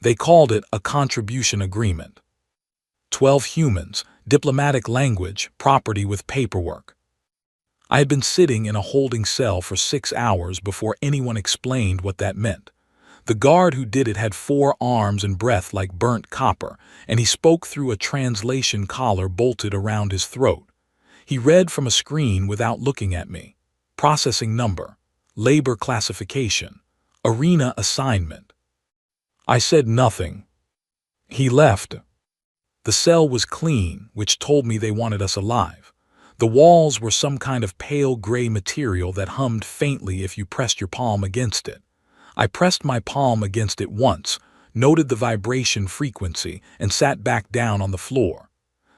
They called it a contribution agreement. 12 humans, diplomatic language, property with paperwork. I had been sitting in a holding cell for 6 hours before anyone explained what that meant. The guard who did it had 4 arms and breath like burnt copper, and he spoke through a translation collar bolted around his throat. He read from a screen without looking at me. Processing number, labor classification, arena assignment. I said nothing. He left. The cell was clean, which told me they wanted us alive. The walls were some kind of pale gray material that hummed faintly if you pressed your palm against it. I pressed my palm against it once, noted the vibration frequency, and sat back down on the floor.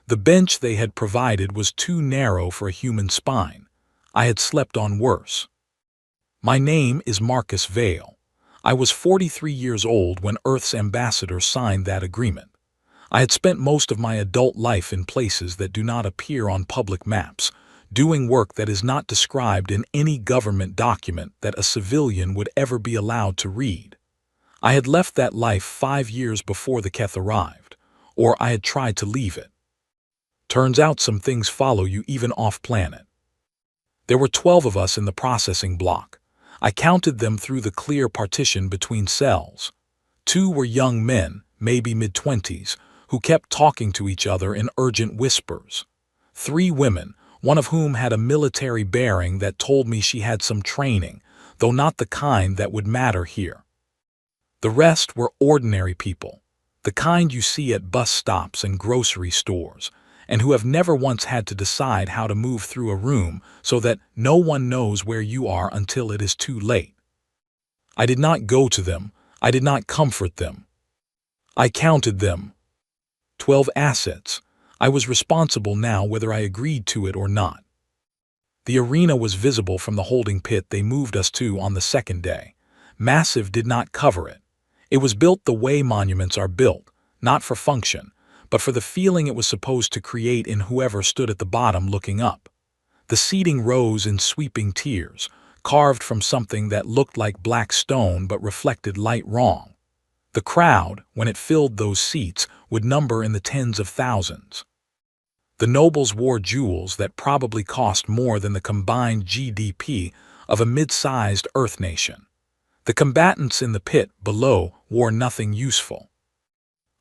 The bench they had provided was too narrow for a human spine. I had slept on worse. My name is Marcus Vale. I was 43 years old when Earth's ambassador signed that agreement. I had spent most of my adult life in places that do not appear on public maps, doing work that is not described in any government document that a civilian would ever be allowed to read. I had left that life 5 years before the Keth arrived, or I had tried to leave it. Turns out some things follow you even off-planet. There were 12 of us in the processing block. I counted them through the clear partition between cells. 2 were young men, maybe mid-20s, who kept talking to each other in urgent whispers. 3 women, one of whom had a military bearing that told me she had some training, though not the kind that would matter here. The rest were ordinary people, the kind you see at bus stops and grocery stores, and who have never once had to decide how to move through a room so that no one knows where you are until it is too late. I did not go to them. I did not comfort them. I counted them. 12 assets. I was responsible now whether I agreed to it or not. The arena was visible from the holding pit they moved us to on the second day. Massive did not cover it. It was built the way monuments are built, not for function, but for the feeling it was supposed to create in whoever stood at the bottom looking up. The seating rose in sweeping tiers, carved from something that looked like black stone but reflected light wrong. The crowd, when it filled those seats, would number in the tens of thousands. The nobles wore jewels that probably cost more than the combined GDP of a mid-sized Earth nation. The combatants in the pit below wore nothing useful.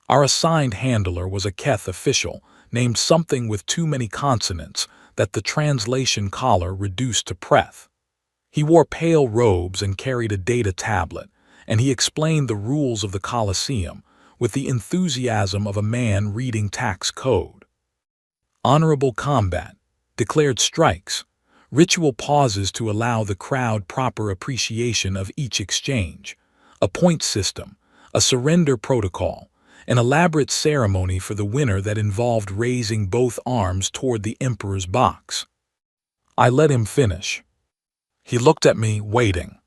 Our assigned handler was a Keth official named something with too many consonants that the translation collar reduced to Preth. He wore pale robes and carried a data tablet, and he explained the rules of the Colosseum with the enthusiasm of a man reading tax code. Honorable combat, declared strikes, ritual pauses to allow the crowd proper appreciation of each exchange, a point system, a surrender protocol, an elaborate ceremony for the winner that involved raising both arms toward the emperor's box. I let him finish. He looked at me, waiting.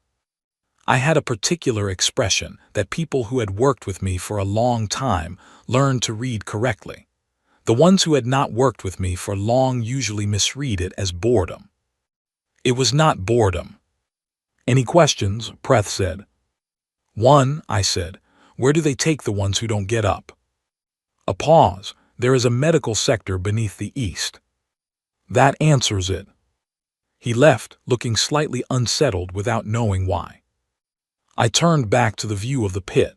I had a particular expression that people who had worked with me for a long time learned to read correctly. The ones who had not worked with me for long usually misread it as boredom. It was not boredom. Any questions? Preth said. 1, I said. Where do they take the ones who don't get up? A pause. There is a medical sector beneath the east. That answers it. He left, looking slightly unsettled without knowing why. I turned back to the view of the pit.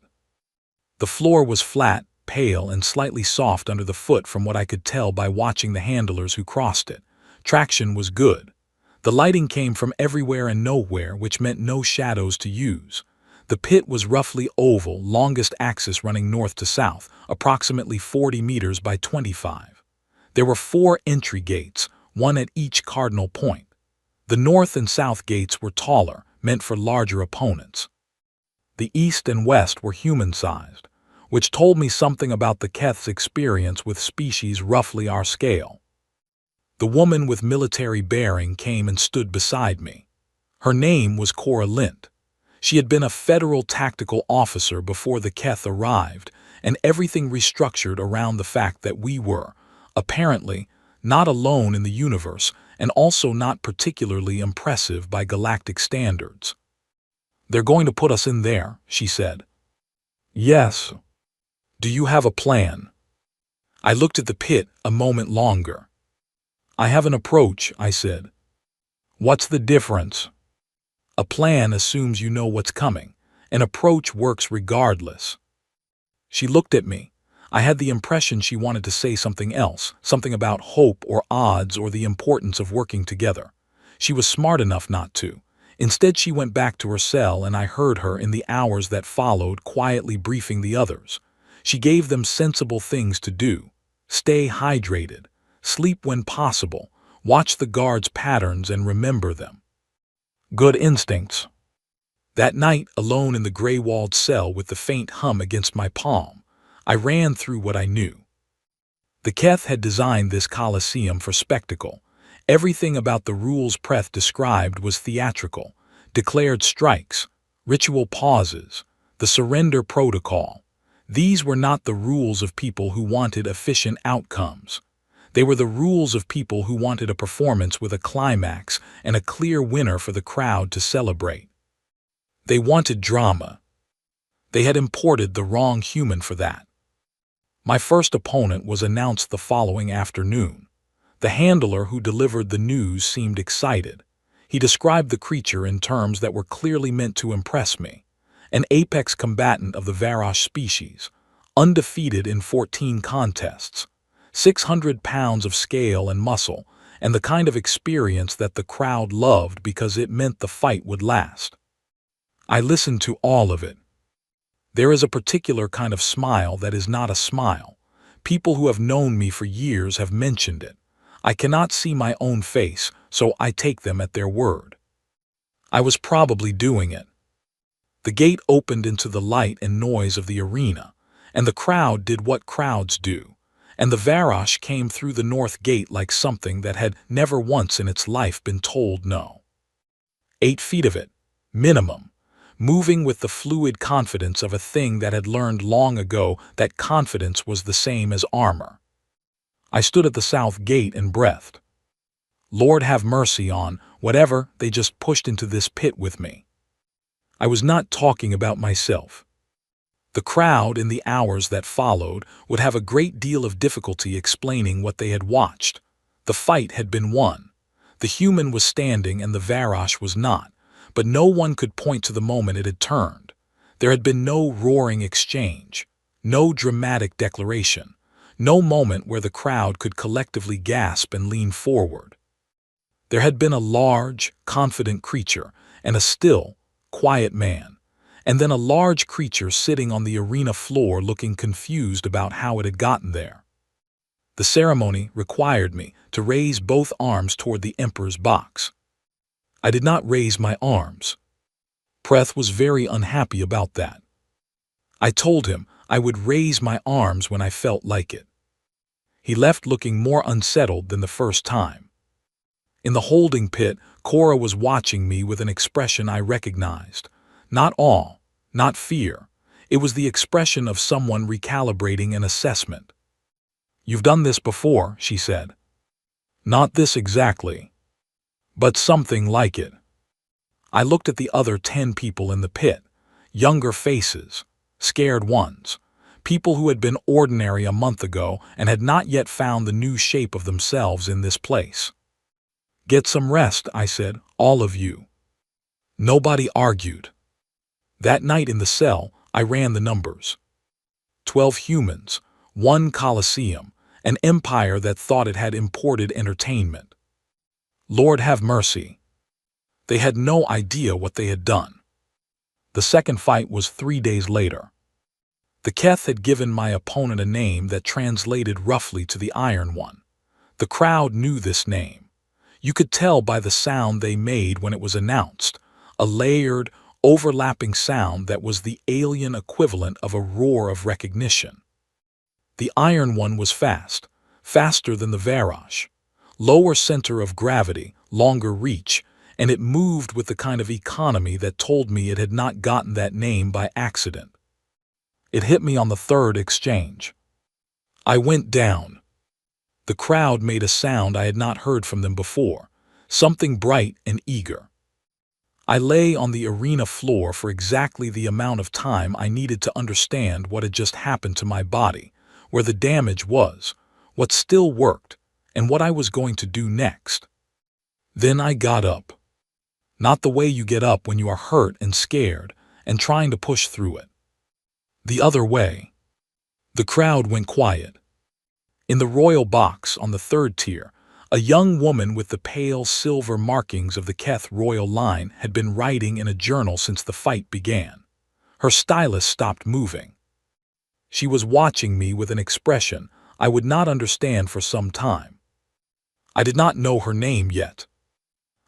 The floor was flat, pale, and slightly soft under the foot from what I could tell by watching the handlers who crossed it. Traction was good. The lighting came from everywhere and nowhere, which meant no shadows to use. The pit was roughly oval, longest axis running north to south, approximately 40 meters by 25. There were 4 entry gates, one at each cardinal point. The north and south gates were taller, meant for larger opponents. The east and west were human-sized, which told me something about the Keth's experience with species roughly our scale. The woman with military bearing came and stood beside me. Her name was Cora Lint. She had been a federal tactical officer before the Keth arrived, and everything restructured around the fact that we were, apparently, not alone in the universe and also not particularly impressive by galactic standards. They're going to put us in there, she said. Yes. Do you have a plan? I looked at the pit a moment longer. I have an approach, I said. What's the difference? A plan assumes you know what's coming. An approach works regardless. She looked at me. I had the impression she wanted to say something else, something about hope or odds or the importance of working together. She was smart enough not to. Instead, she went back to her cell, and I heard her in the hours that followed quietly briefing the others. She gave them sensible things to do. Stay hydrated. Sleep when possible. Watch the guards' patterns and remember them. Good instincts. That night, alone in the gray-walled cell with the faint hum against my palm, I ran through what I knew. The Keth had designed this coliseum for spectacle. Everything about the rules Preth described was theatrical. Declared strikes, ritual pauses, the surrender protocol. These were not the rules of people who wanted efficient outcomes. They were the rules of people who wanted a performance with a climax and a clear winner for the crowd to celebrate. They wanted drama. They had imported the wrong human for that. My first opponent was announced the following afternoon. The handler who delivered the news seemed excited. He described the creature in terms that were clearly meant to impress me. An apex combatant of the Varosh species, undefeated in 14 contests, 600 pounds of scale and muscle, and the kind of experience that the crowd loved because it meant the fight would last. I listened to all of it. There is a particular kind of smile that is not a smile. People who have known me for years have mentioned it. I cannot see my own face, so I take them at their word. I was probably doing it. The gate opened into the light and noise of the arena, and the crowd did what crowds do, and the Varosh came through the north gate like something that had never once in its life been told no. 8 feet of it, minimum, moving with the fluid confidence of a thing that had learned long ago that confidence was the same as armor. I stood at the south gate and breathed. Lord have mercy on whatever they just pushed into this pit with me. I was not talking about myself. The crowd in the hours that followed would have a great deal of difficulty explaining what they had watched. The fight had been won. The human was standing and the Varosh was not, but no one could point to the moment it had turned. There had been no roaring exchange, no dramatic declaration, no moment where the crowd could collectively gasp and lean forward. There had been a large, confident creature and a still, quiet man, and then a large creature sitting on the arena floor looking confused about how it had gotten there. The ceremony required me to raise both arms toward the Emperor's box. I did not raise my arms. Preth was very unhappy about that. I told him I would raise my arms when I felt like it. He left looking more unsettled than the first time. In the holding pit, Cora was watching me with an expression I recognized. Not awe, not fear. It was the expression of someone recalibrating an assessment. "You've done this before," she said. "Not this exactly, but something like it." I looked at the other 10 people in the pit, younger faces, scared ones, people who had been ordinary a month ago and had not yet found the new shape of themselves in this place. "Get some rest," I said, "all of you." Nobody argued. That night in the cell, I ran the numbers. 12 humans, 1 coliseum, an empire that thought it had imported entertainment. Lord have mercy. They had no idea what they had done. The second fight was 3 days later. The Keth had given my opponent a name that translated roughly to the Iron One. The crowd knew this name. You could tell by the sound they made when it was announced, a layered, overlapping sound that was the alien equivalent of a roar of recognition. The Iron One was fast, faster than the Varosh, lower center of gravity, longer reach, and it moved with the kind of economy that told me it had not gotten that name by accident. It hit me on the third exchange. I went down. The crowd made a sound I had not heard from them before, something bright and eager. I lay on the arena floor for exactly the amount of time I needed to understand what had just happened to my body, where the damage was, what still worked, and what I was going to do next. Then I got up. Not the way you get up when you are hurt and scared and trying to push through it. The other way. The crowd went quiet. In the royal box on the third tier, a young woman with the pale silver markings of the Keth royal line had been writing in a journal since the fight began. Her stylus stopped moving. She was watching me with an expression I would not understand for some time. I did not know her name yet.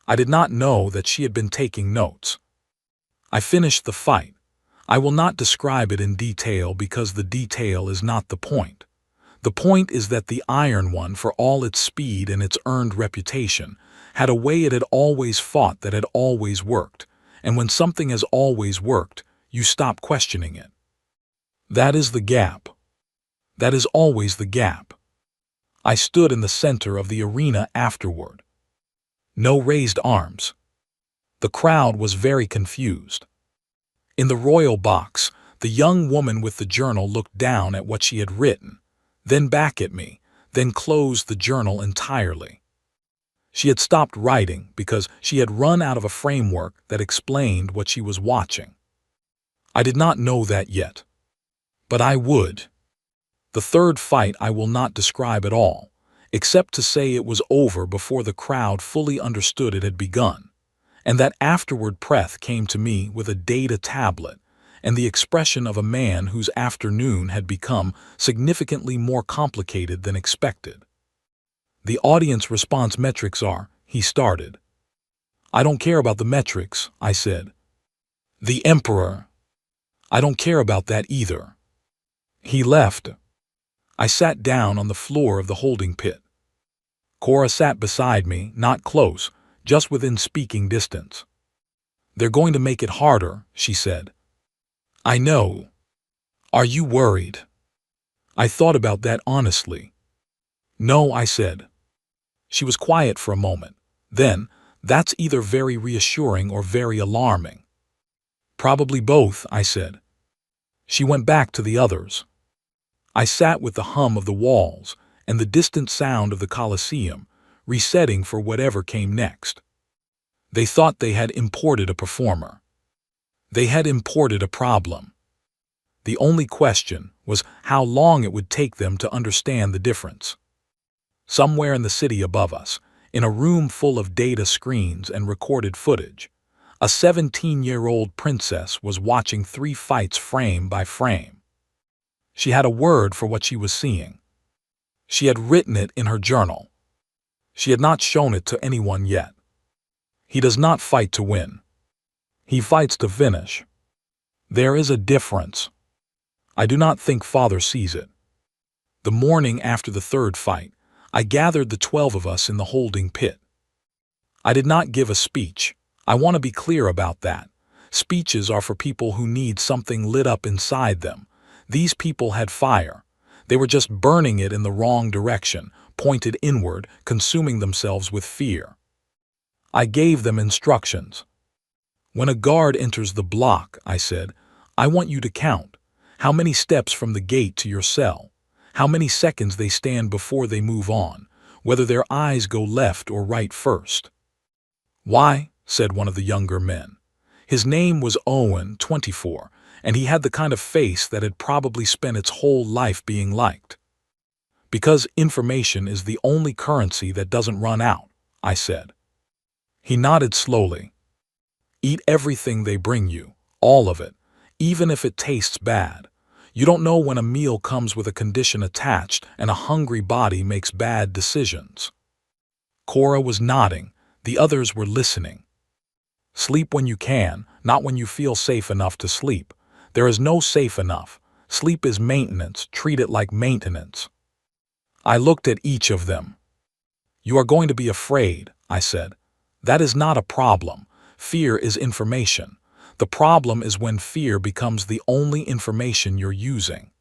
I did not know that she had been taking notes. I finished the fight. I will not describe it in detail because the detail is not the point. The point is that the Iron One, for all its speed and its earned reputation, had a way it had always fought that had always worked, and when something has always worked, you stop questioning it. That is the gap. That is always the gap. I stood in the center of the arena afterward. No raised arms. The crowd was very confused. In the royal box, the young woman with the journal looked down at what she had written, then back at me, then closed the journal entirely. She had stopped writing because she had run out of a framework that explained what she was watching. I did not know that yet. But I would. The third fight I will not describe at all, except to say it was over before the crowd fully understood it had begun, and that afterward Preth came to me with a data tablet and the expression of a man whose afternoon had become significantly more complicated than expected. The audience response metrics are, he started. I don't care about the metrics, I said. The Emperor. I don't care about that either. He left. I sat down on the floor of the holding pit. Cora sat beside me, not close, just within speaking distance. They're going to make it harder, she said. I know. Are you worried? I thought about that honestly. No, I said. She was quiet for a moment. Then, that's either very reassuring or very alarming. Probably both, I said. She went back to the others. I sat with the hum of the walls and the distant sound of the Colosseum, resetting for whatever came next. They thought they had imported a performer. They had imported a problem. The only question was how long it would take them to understand the difference. Somewhere in the city above us, in a room full of data screens and recorded footage, a 17-year-old princess was watching 3 fights frame by frame. She had a word for what she was seeing. She had written it in her journal. She had not shown it to anyone yet. He does not fight to win. He fights to finish. There is a difference. I do not think Father sees it. The morning after the third fight, I gathered the 12 of us in the holding pit. I did not give a speech. I want to be clear about that. Speeches are for people who need something lit up inside them. These people had fire. They were just burning it in the wrong direction, pointed inward, consuming themselves with fear. I gave them instructions. When a guard enters the block, I said, I want you to count. How many steps from the gate to your cell? How many seconds they stand before they move on, whether their eyes go left or right first. Why? Said one of the younger men. His name was Owen, 24, and he had the kind of face that had probably spent its whole life being liked. Because information is the only currency that doesn't run out, I said. He nodded slowly. Eat everything they bring you, all of it, even if it tastes bad. You don't know when a meal comes with a condition attached and a hungry body makes bad decisions. Cora was nodding. The others were listening. Sleep when you can, not when you feel safe enough to sleep. There is no safe enough. Sleep is maintenance. Treat it like maintenance. I looked at each of them. You are going to be afraid, I said. That is not a problem. Fear is information. The problem is when fear becomes the only information you're using.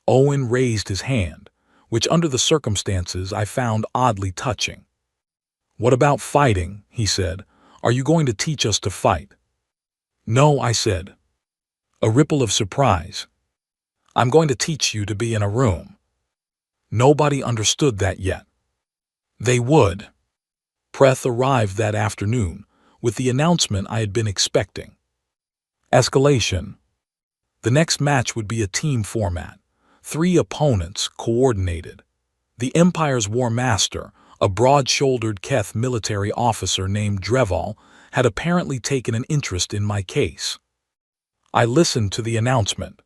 Owen raised his hand, which under the circumstances I found oddly touching. What about fighting? He said. Are you going to teach us to fight? No, I said. A ripple of surprise. I'm going to teach you to be in a room. Nobody understood that yet. They would. Preth arrived that afternoon with the announcement I had been expecting. Escalation. The next match would be a team format. 3 opponents, coordinated. The Empire's War Master, a broad-shouldered Keth military officer named Dreval, had apparently taken an interest in my case. I listened to the announcement.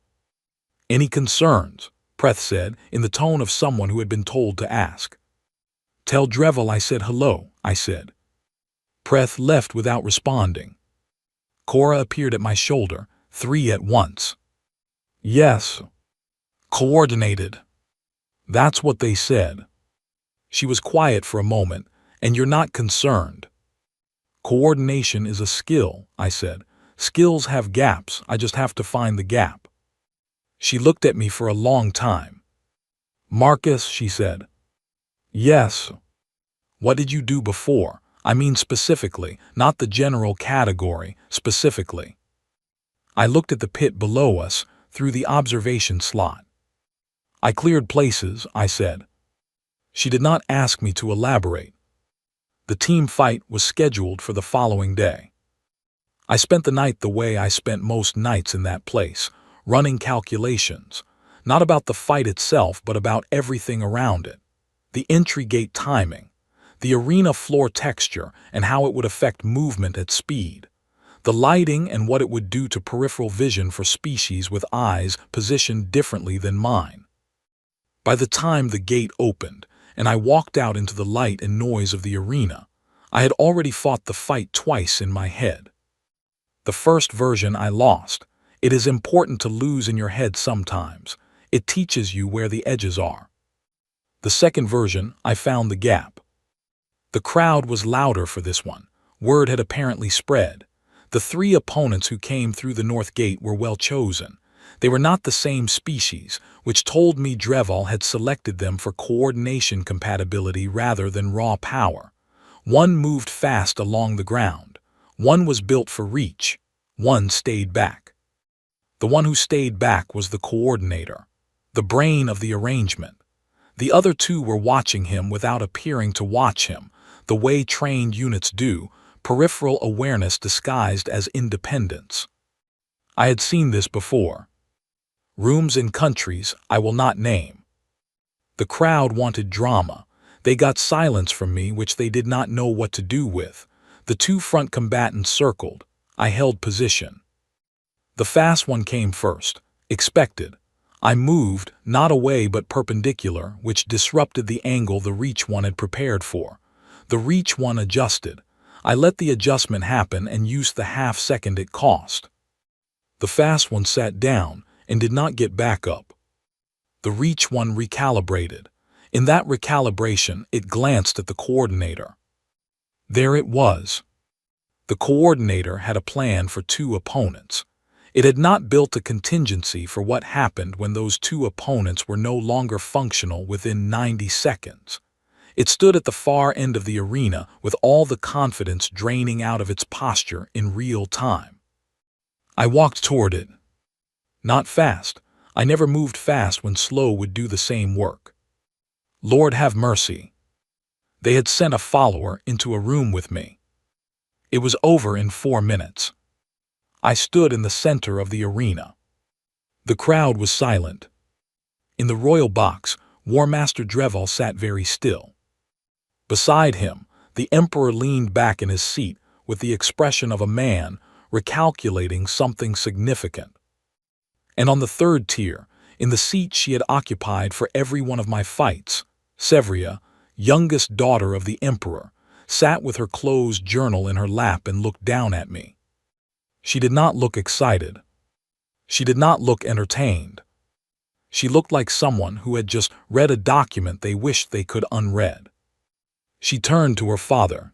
Any concerns? Preth said, in the tone of someone who had been told to ask. Tell Dreval I said hello, I said. Preth left without responding. Cora appeared at my shoulder, 3 at once. Yes. Coordinated. That's what they said. She was quiet for a moment, and you're not concerned. Coordination is a skill, I said. Skills have gaps, I just have to find the gap. She looked at me for a long time. Marcus, she said. Yes. What did you do before? I mean specifically, not the general category, specifically. I looked at the pit below us, through the observation slot. I cleared places, I said. She did not ask me to elaborate. The team fight was scheduled for the following day. I spent the night the way I spent most nights in that place, running calculations, not about the fight itself but about everything around it. The entry gate timing, the arena floor texture and how it would affect movement at speed, the lighting and what it would do to peripheral vision for species with eyes positioned differently than mine. By the time the gate opened and I walked out into the light and noise of the arena, I had already fought the fight twice in my head. The first version I lost. It is important to lose in your head sometimes. It teaches you where the edges are. The second version, I found the gap. The crowd was louder for this one. Word had apparently spread. The 3 opponents who came through the North Gate were well chosen. They were not the same species, which told me Dreval had selected them for coordination compatibility rather than raw power. One moved fast along the ground. One was built for reach. One stayed back. The one who stayed back was the coordinator, the brain of the arrangement. The other 2 were watching him without appearing to watch him, the way trained units do, peripheral awareness disguised as independence. I had seen this before. Rooms in countries I will not name. The crowd wanted drama. They got silence from me which they did not know what to do with. The 2 front combatants circled. I held position. The fast one came first. Expected. I moved, not away but perpendicular, which disrupted the angle the reach one had prepared for. The reach one adjusted. I let the adjustment happen and used the half-second it cost. The fast one sat down and did not get back up. The reach one recalibrated. In that recalibration, it glanced at the coordinator. There it was. The coordinator had a plan for 2 opponents. It had not built a contingency for what happened when those 2 opponents were no longer functional within 90 seconds. It stood at the far end of the arena with all the confidence draining out of its posture in real time. I walked toward it. Not fast. I never moved fast when slow would do the same work. Lord have mercy. They had sent a follower into a room with me. It was over in 4 minutes. I stood in the center of the arena. The crowd was silent. In the royal box, War Master Dreval sat very still. Beside him, the Emperor leaned back in his seat with the expression of a man recalculating something significant. And on the 3rd tier, in the seat she had occupied for every one of my fights, Sevria, youngest daughter of the Emperor, sat with her closed journal in her lap and looked down at me. She did not look excited. She did not look entertained. She looked like someone who had just read a document they wished they could unread. She turned to her father.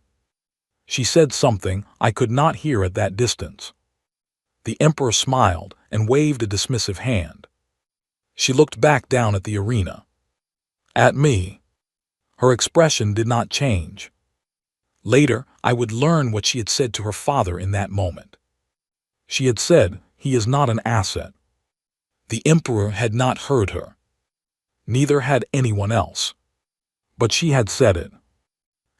She said something I could not hear at that distance. The Emperor smiled and waved a dismissive hand. She looked back down at the arena. At me. Her expression did not change. Later, I would learn what she had said to her father in that moment. She had said, "He is not an asset." The emperor had not heard her. Neither had anyone else. But she had said it.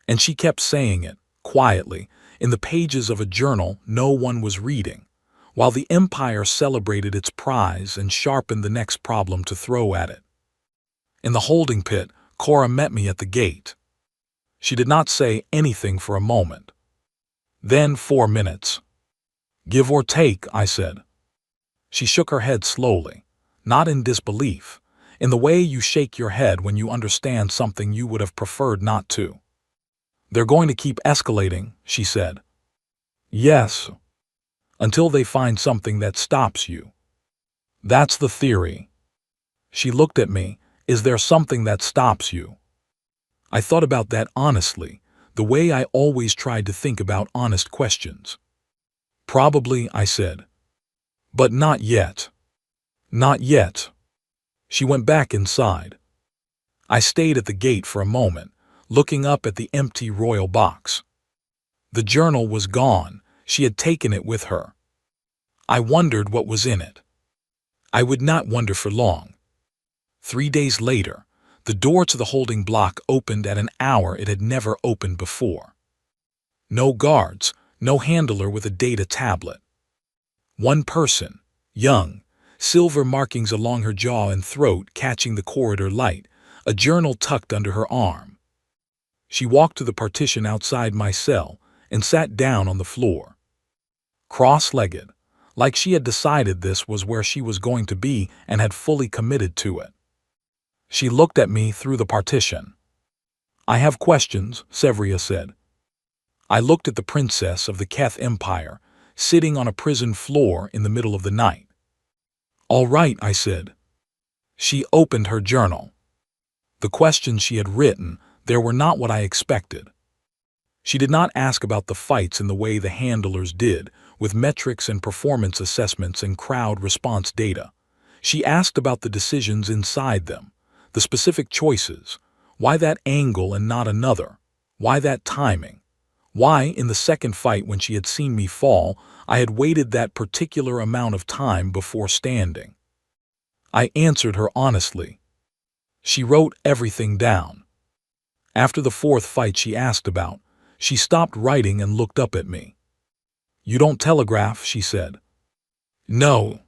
And she kept saying it, quietly, in the pages of a journal no one was reading, while the empire celebrated its prize and sharpened the next problem to throw at it. In the holding pit, Cora met me at the gate. She did not say anything for a moment. Then 4 minutes. "Give or take," I said. She shook her head slowly, not in disbelief, in the way you shake your head when you understand something you would have preferred not to. "They're going to keep escalating," she said. "Yes. Until they find something that stops you. That's the theory." She looked at me. "Is there something that stops you?" I thought about that honestly, the way I always tried to think about honest questions. "Probably," I said. "But not yet." "Not yet." She went back inside. I stayed at the gate for a moment, looking up at the empty royal box. The journal was gone. She had taken it with her. I wondered what was in it. I would not wonder for long. 3 days later, the door to the holding block opened at an hour it had never opened before. No guards, no handler with a data tablet. One person, young, silver markings along her jaw and throat catching the corridor light, a journal tucked under her arm. She walked to the partition outside my cell and sat down on the floor. Cross-legged, like she had decided this was where she was going to be and had fully committed to it. She looked at me through the partition. "I have questions," Severia said. I looked at the princess of the Keth Empire, sitting on a prison floor in the middle of the night. "All right," I said. She opened her journal. The questions she had written there were not what I expected. She did not ask about the fights in the way the handlers did, with metrics and performance assessments and crowd response data. She asked about the decisions inside them, the specific choices, why that angle and not another, why that timing, why in the second fight when she had seen me fall, I had waited that particular amount of time before standing. I answered her honestly. She wrote everything down. After the fourth fight she asked about, she stopped writing and looked up at me. "You don't telegraph," she said. "No.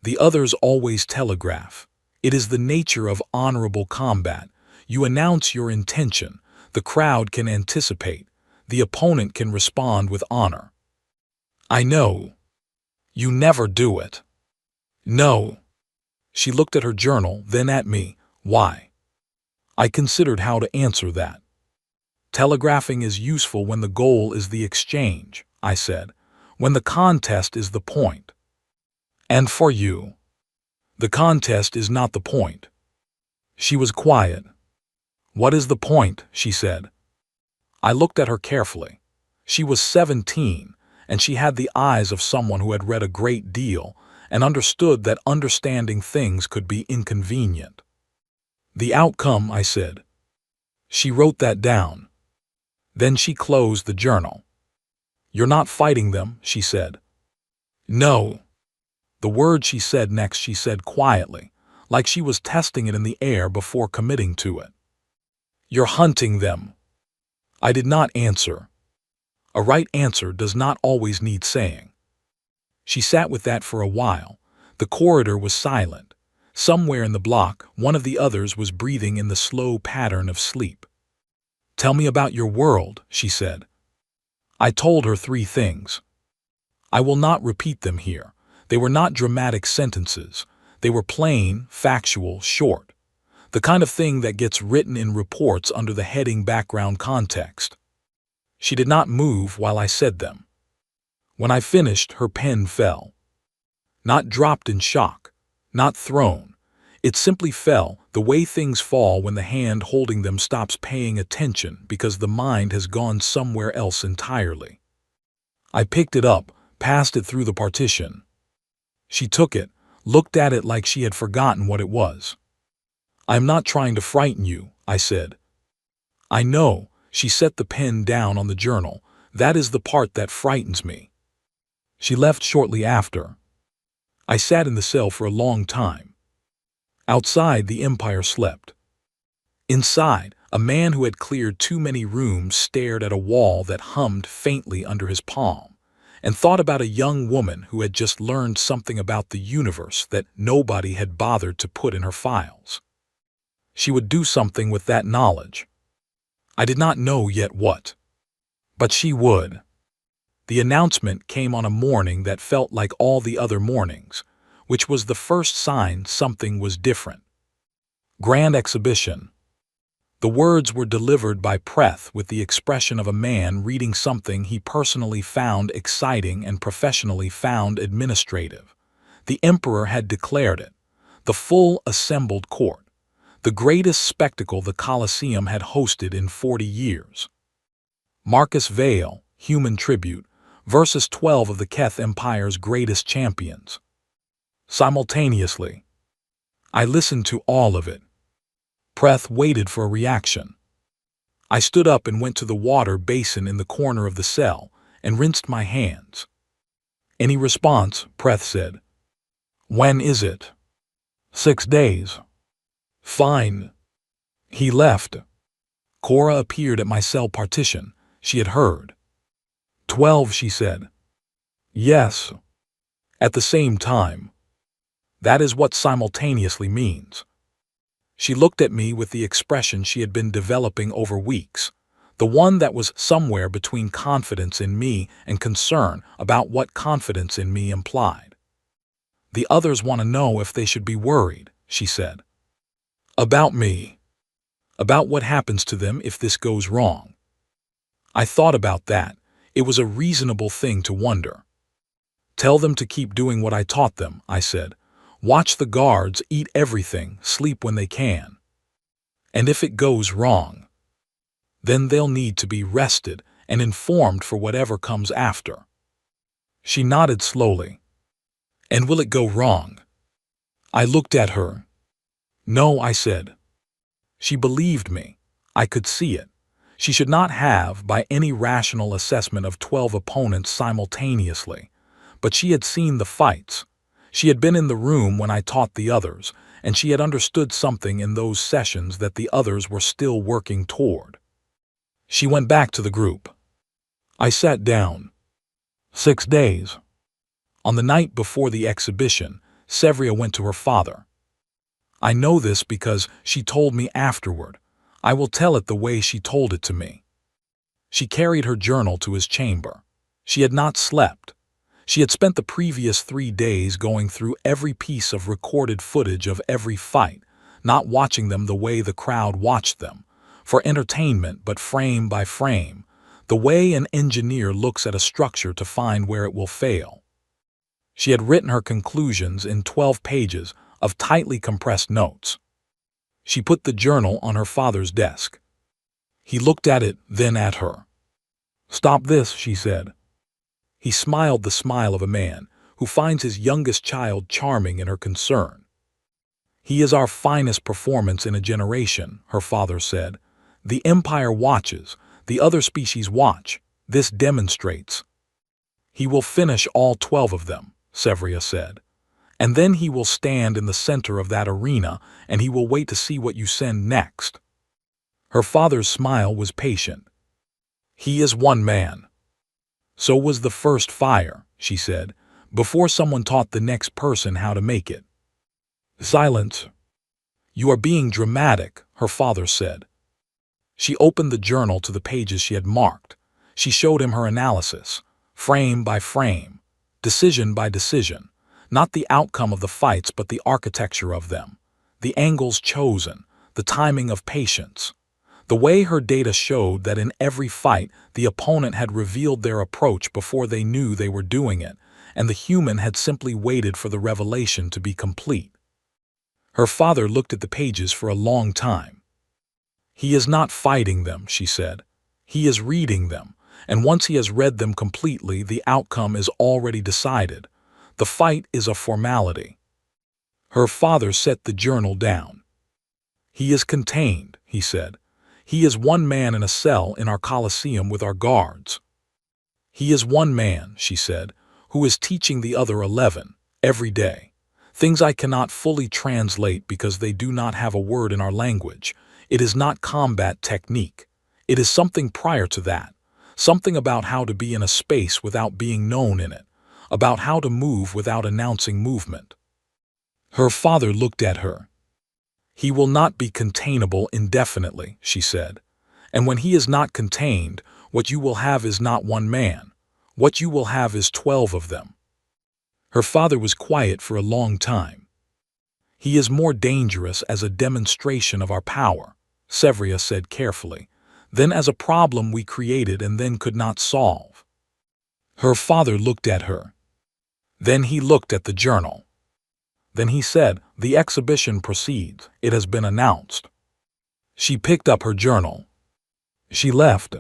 The others always telegraph. It is the nature of honorable combat. You announce your intention. The crowd can anticipate. The opponent can respond with honor." "I know. You never do it." "No." She looked at her journal, then at me. "Why?" I considered how to answer that. "Telegraphing is useful when the goal is the exchange," I said, "when the contest is the point." "And for you?" "The contest is not the point." She was quiet. "What is the point?" she said. I looked at her carefully. She was 17, and she had the eyes of someone who had read a great deal and understood that understanding things could be inconvenient. "The outcome," I said. She wrote that down. Then she closed the journal. "You're not fighting them," she said. "No." The word she said next she said quietly, like she was testing it in the air before committing to it. "You're hunting them." I did not answer. A right answer does not always need saying. She sat with that for a while. The corridor was silent. Somewhere in the block, one of the others was breathing in the slow pattern of sleep. "Tell me about your world," she said. I told her 3 things. I will not repeat them here. They were not dramatic sentences. They were plain, factual, short. The kind of thing that gets written in reports under the heading background context. She did not move while I said them. When I finished, her pen fell. Not dropped in shock, not thrown. It simply fell, the way things fall when the hand holding them stops paying attention because the mind has gone somewhere else entirely. I picked it up, passed it through the partition. She took it, looked at it like she had forgotten what it was. "I'm not trying to frighten you," I said. "I know," She set the pen down on the journal. That is the part that frightens me. She left shortly after. I sat in the cell for a long time. Outside, the Empire slept. Inside, a man who had cleared too many rooms stared at a wall that hummed faintly under his palm, and thought about a young woman who had just learned something about the universe that nobody had bothered to put in her files. She would do something with that knowledge. I did not know yet what. But she would. The announcement came on a morning that felt like all the other mornings, which was the first sign something was different. Grand Exhibition. The words were delivered by Preth with the expression of a man reading something he personally found exciting and professionally found administrative. The Emperor had declared it. The full assembled court. The greatest spectacle the Colosseum had hosted in 40 years. Marcus Vale, Human Tribute, versus 12 of the Keth Empire's greatest champions. Simultaneously. I listened to all of it. Preth waited for a reaction. I stood up and went to the water basin in the corner of the cell and rinsed my hands. Any response? Preth said. When is it? 6 days. Fine. He left. Cora appeared at my cell partition. She had heard. 12, she said. Yes. At the same time. That is what simultaneously means. She looked at me with the expression she had been developing over weeks, the one that was somewhere between confidence in me and concern about what confidence in me implied. The others want to know if they should be worried, she said. About me. About what happens to them if this goes wrong. I thought about that. It was a reasonable thing to wonder. Tell them to keep doing what I taught them, I said. Watch the guards, eat everything, sleep when they can. And if it goes wrong, then they'll need to be rested and informed for whatever comes after. She nodded slowly. And will it go wrong? I looked at her. No, I said. She believed me. I could see it. She should not have, by any rational assessment of 12 opponents simultaneously, but she had seen the fights. She had been in the room when I taught the others, and she had understood something in those sessions that the others were still working toward. She went back to the group. I sat down. 6 days. On the night before the exhibition, Sevria went to her father. I know this because she told me afterward. I will tell it the way she told it to me. She carried her journal to his chamber. She had not slept. She had spent the previous 3 days going through every piece of recorded footage of every fight, not watching them the way the crowd watched them, for entertainment but frame by frame, the way an engineer looks at a structure to find where it will fail. She had written her conclusions in 12 pages of tightly compressed notes. She put the journal on her father's desk. He looked at it, then at her. Stop this, she said. He smiled the smile of a man who finds his youngest child charming in her concern. He is our finest performance in a generation, her father said. The Empire watches, the other species watch. This demonstrates. He will finish all 12 of them, Sevria said. And then he will stand in the center of that arena and he will wait to see what you send next. Her father's smile was patient. He is one man. So was the first fire, she said, before someone taught the next person how to make it. Silence. You are being dramatic, her father said. She opened the journal to the pages she had marked. She showed him her analysis, frame by frame, decision by decision, not the outcome of the fights but the architecture of them, the angles chosen, the timing of patience. The way her data showed that in every fight the opponent had revealed their approach before they knew they were doing it, and the human had simply waited for the revelation to be complete. Her father looked at the pages for a long time. He is not fighting them, she said. He is reading them, and once he has read them completely, the outcome is already decided. The fight is a formality. Her father set the journal down. He is contained, he said. He is one man in a cell in our Colosseum with our guards. He is one man, she said, who is teaching the other 11 every day. Things I cannot fully translate because they do not have a word in our language. It is not combat technique. It is something prior to that. Something about how to be in a space without being known in it. About how to move without announcing movement. Her father looked at her. He will not be containable indefinitely, she said. And when he is not contained, what you will have is not one man. What you will have is 12 of them. Her father was quiet for a long time. He is more dangerous as a demonstration of our power, Sevria said carefully, than as a problem we created and then could not solve. Her father looked at her. Then he looked at the journal. Then he said, "The exhibition proceeds. It has been announced." She picked up her journal. She left.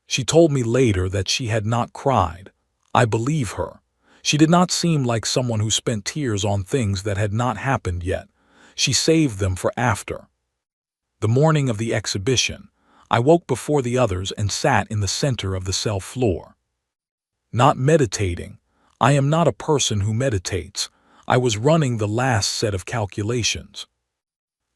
She told me later that she had not cried. I believe her. She did not seem like someone who spent tears on things that had not happened yet. She saved them for after. The morning of the exhibition, I woke before the others and sat in the center of the cell floor. Not meditating. I am not a person who meditates. I was running the last set of calculations.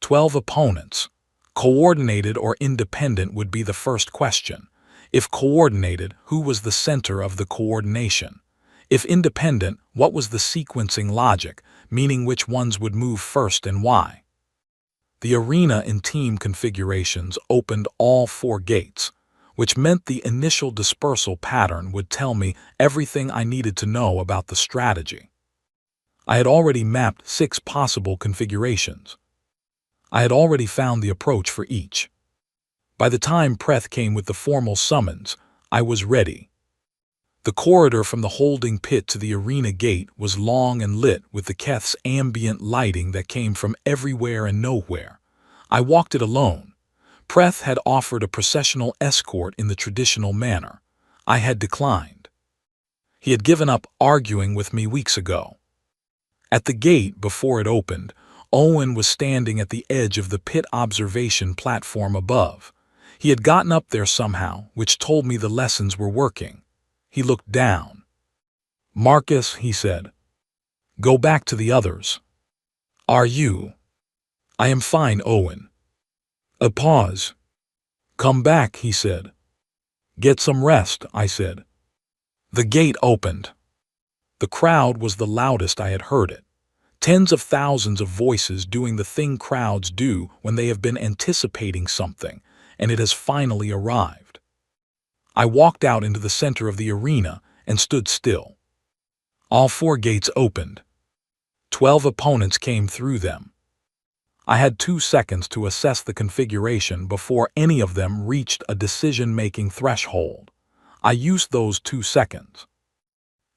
12 opponents. Coordinated or independent would be the first question. If coordinated, who was the center of the coordination? If independent, what was the sequencing logic, meaning which ones would move first and why? The arena in team configurations opened all 4 gates, which meant the initial dispersal pattern would tell me everything I needed to know about the strategy. I had already mapped 6 possible configurations. I had already found the approach for each. By the time Preth came with the formal summons, I was ready. The corridor from the holding pit to the arena gate was long and lit with the Keth's ambient lighting that came from everywhere and nowhere. I walked it alone. Preth had offered a processional escort in the traditional manner. I had declined. He had given up arguing with me weeks ago. At the gate, before it opened, Owen was standing at the edge of the pit observation platform above. He had gotten up there somehow, which told me the lessons were working. He looked down. "Marcus," he said, "go back to the others." "Are you?" "I am fine, Owen." A pause. "Come back," he said. "Get some rest," I said. The gate opened. The crowd was the loudest I had heard it. Tens of thousands of voices doing the thing crowds do when they have been anticipating something, and it has finally arrived. I walked out into the center of the arena and stood still. All 4 gates opened. 12 opponents came through them. I had 2 seconds to assess the configuration before any of them reached a decision-making threshold. I used those 2 seconds.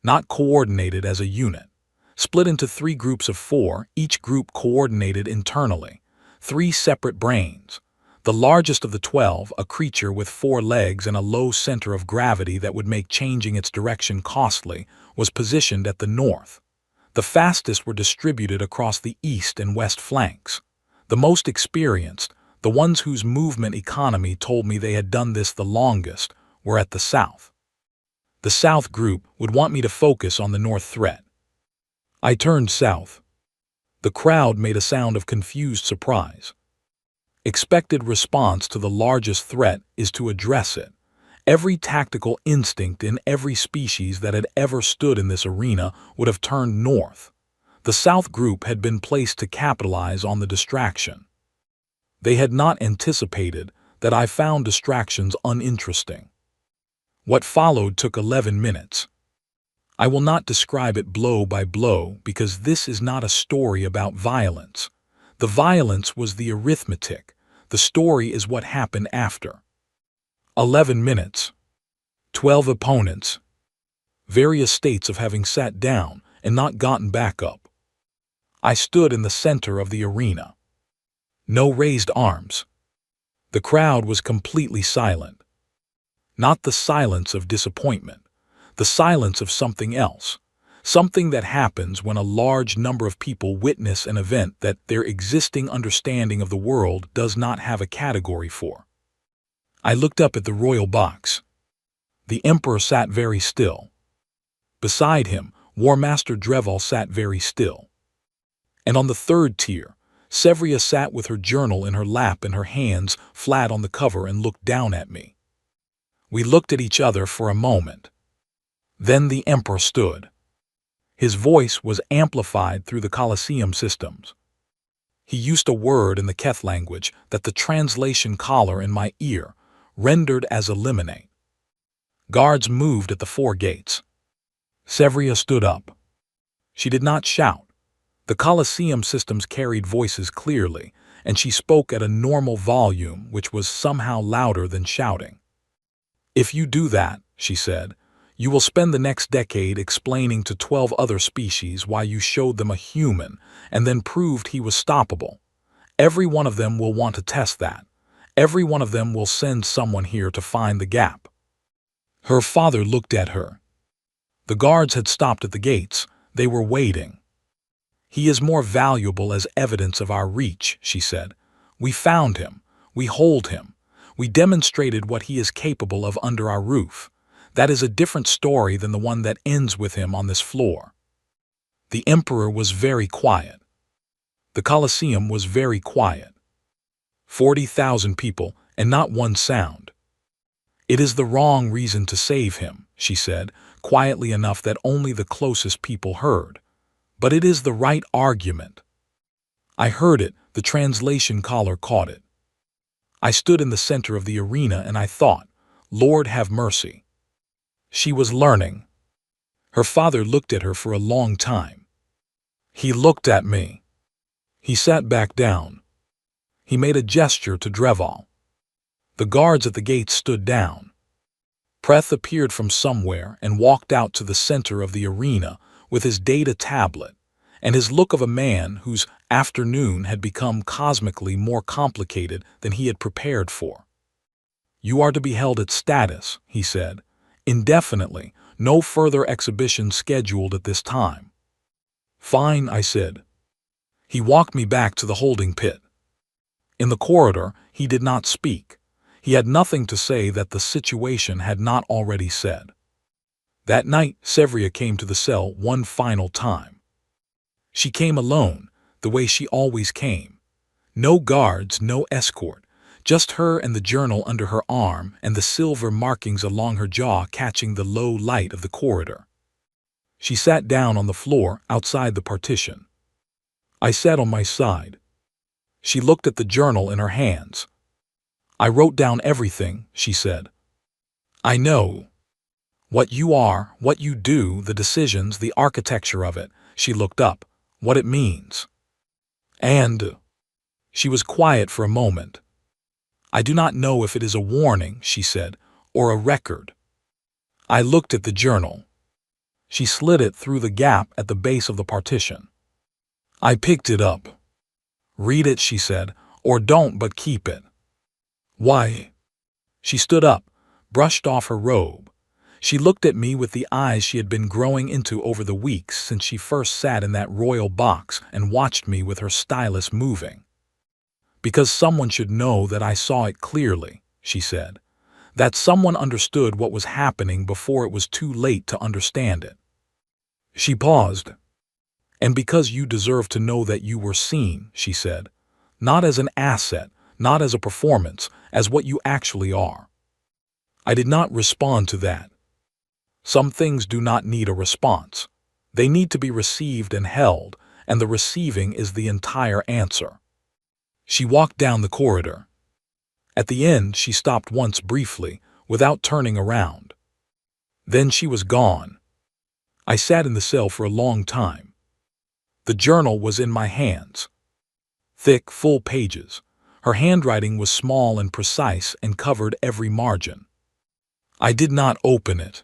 Not coordinated as a unit. Split into 3 groups of 4, each group coordinated internally. 3 separate brains. The largest of the 12, a creature with 4 legs and a low center of gravity that would make changing its direction costly, was positioned at the north. The fastest were distributed across the east and west flanks. The most experienced, the ones whose movement economy told me they had done this the longest, were at the south. The south group would want me to focus on the north threat. I turned south. The crowd made a sound of confused surprise. Expected response to the largest threat is to address it. Every tactical instinct in every species that had ever stood in this arena would have turned north. The south group had been placed to capitalize on the distraction. They had not anticipated that I found distractions uninteresting. What followed took 11 minutes. I will not describe it blow by blow because this is not a story about violence. The violence was the arithmetic. The story is what happened after. 11 minutes. 12 opponents. Various states of having sat down and not gotten back up. I stood in the center of the arena. No raised arms. The crowd was completely silent. Not the silence of disappointment, the silence of something else, something that happens when a large number of people witness an event that their existing understanding of the world does not have a category for. I looked up at the royal box. The emperor sat very still. Beside him, War Master Dreval sat very still. And on the third tier, Sevria sat with her journal in her lap and her hands flat on the cover and looked down at me. We looked at each other for a moment. Then the emperor stood. His voice was amplified through the Colosseum systems. He used a word in the Keth language that the translation collar in my ear rendered as eliminate. Guards moved at the 4 gates. Sevria stood up. She did not shout. The Colosseum systems carried voices clearly, and she spoke at a normal volume which was somehow louder than shouting. "If you do that," she said, "you will spend the next decade explaining to 12 other species why you showed them a human and then proved he was stoppable. Every one of them will want to test that. Every one of them will send someone here to find the gap." Her father looked at her. The guards had stopped at the gates. They were waiting. "He is more valuable as evidence of our reach," she said. "We found him. We hold him. We demonstrated what he is capable of under our roof. That is a different story than the one that ends with him on this floor." The emperor was very quiet. The Colosseum was very quiet. 40,000 people and not one sound. "It is the wrong reason to save him," she said, quietly enough that only the closest people heard. "But it is the right argument." I heard it, the translation collar caught it. I stood in the center of the arena and I thought, Lord have mercy. She was learning. Her father looked at her for a long time. He looked at me. He sat back down. He made a gesture to Dreval. The guards at the gate stood down. Preth appeared from somewhere and walked out to the center of the arena with his data tablet and his look of a man whose afternoon had become cosmically more complicated than he had prepared for. "You are to be held at status," he said, "indefinitely, no further exhibition scheduled at this time." "Fine," I said. He walked me back to the holding pit. In the corridor, he did not speak. He had nothing to say that the situation had not already said. That night, Sevria came to the cell one final time. She came alone, the way she always came. No guards, no escort, just her and the journal under her arm and the silver markings along her jaw catching the low light of the corridor. She sat down on the floor outside the partition. I sat on my side. She looked at the journal in her hands. "I wrote down everything," she said. "I know. What you are, what you do, the decisions, the architecture of it." She looked up. "What it means." And she was quiet for a moment. "I do not know if it is a warning," she said, "or a record." I looked at the journal. She slid it through the gap at the base of the partition. I picked it up. "Read it," she said, "or don't, but keep it." "Why?" She stood up, brushed off her robe. She looked at me with the eyes she had been growing into over the weeks since she first sat in that royal box and watched me with her stylus moving. "Because someone should know that I saw it clearly," she said. "That someone understood what was happening before it was too late to understand it." She paused. "And because you deserve to know that you were seen," she said. "Not as an asset, not as a performance, as what you actually are." I did not respond to that. Some things do not need a response. They need to be received and held, and the receiving is the entire answer. She walked down the corridor. At the end, she stopped once briefly, without turning around. Then she was gone. I sat in the cell for a long time. The journal was in my hands. Thick, full pages. Her handwriting was small and precise and covered every margin. I did not open it.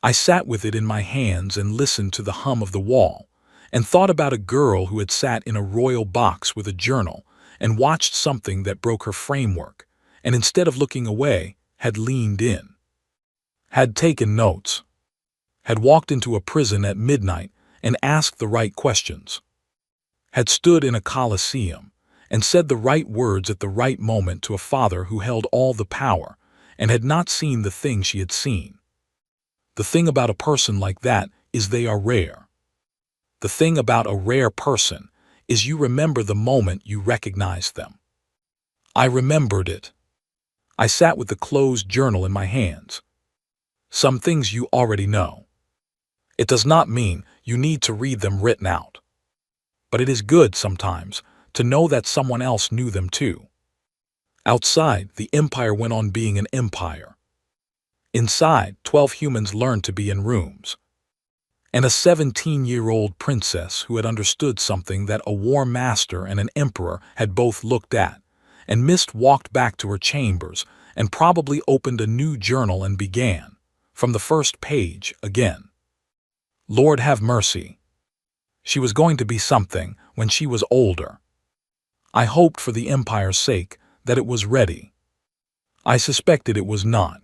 I sat with it in my hands and listened to the hum of the wall, and thought about a girl who had sat in a royal box with a journal and watched something that broke her framework, and instead of looking away, had leaned in. Had taken notes. Had walked into a prison at midnight and asked the right questions. Had stood in a Colosseum and said the right words at the right moment to a father who held all the power and had not seen the thing she had seen. The thing about a person like that is they are rare. The thing about a rare person is you remember the moment you recognized them. I remembered it. I sat with the closed journal in my hands. Some things you already know. It does not mean you need to read them written out. But it is good sometimes to know that someone else knew them too. Outside, the empire went on being an empire. Inside, 12 humans learned to be in rooms. And a 17-year-old princess who had understood something that a war master and an emperor had both looked at, and Mist walked back to her chambers and probably opened a new journal and began, from the first page, again. Lord have mercy. She was going to be something when she was older. I hoped for the empire's sake that it was ready. I suspected it was not.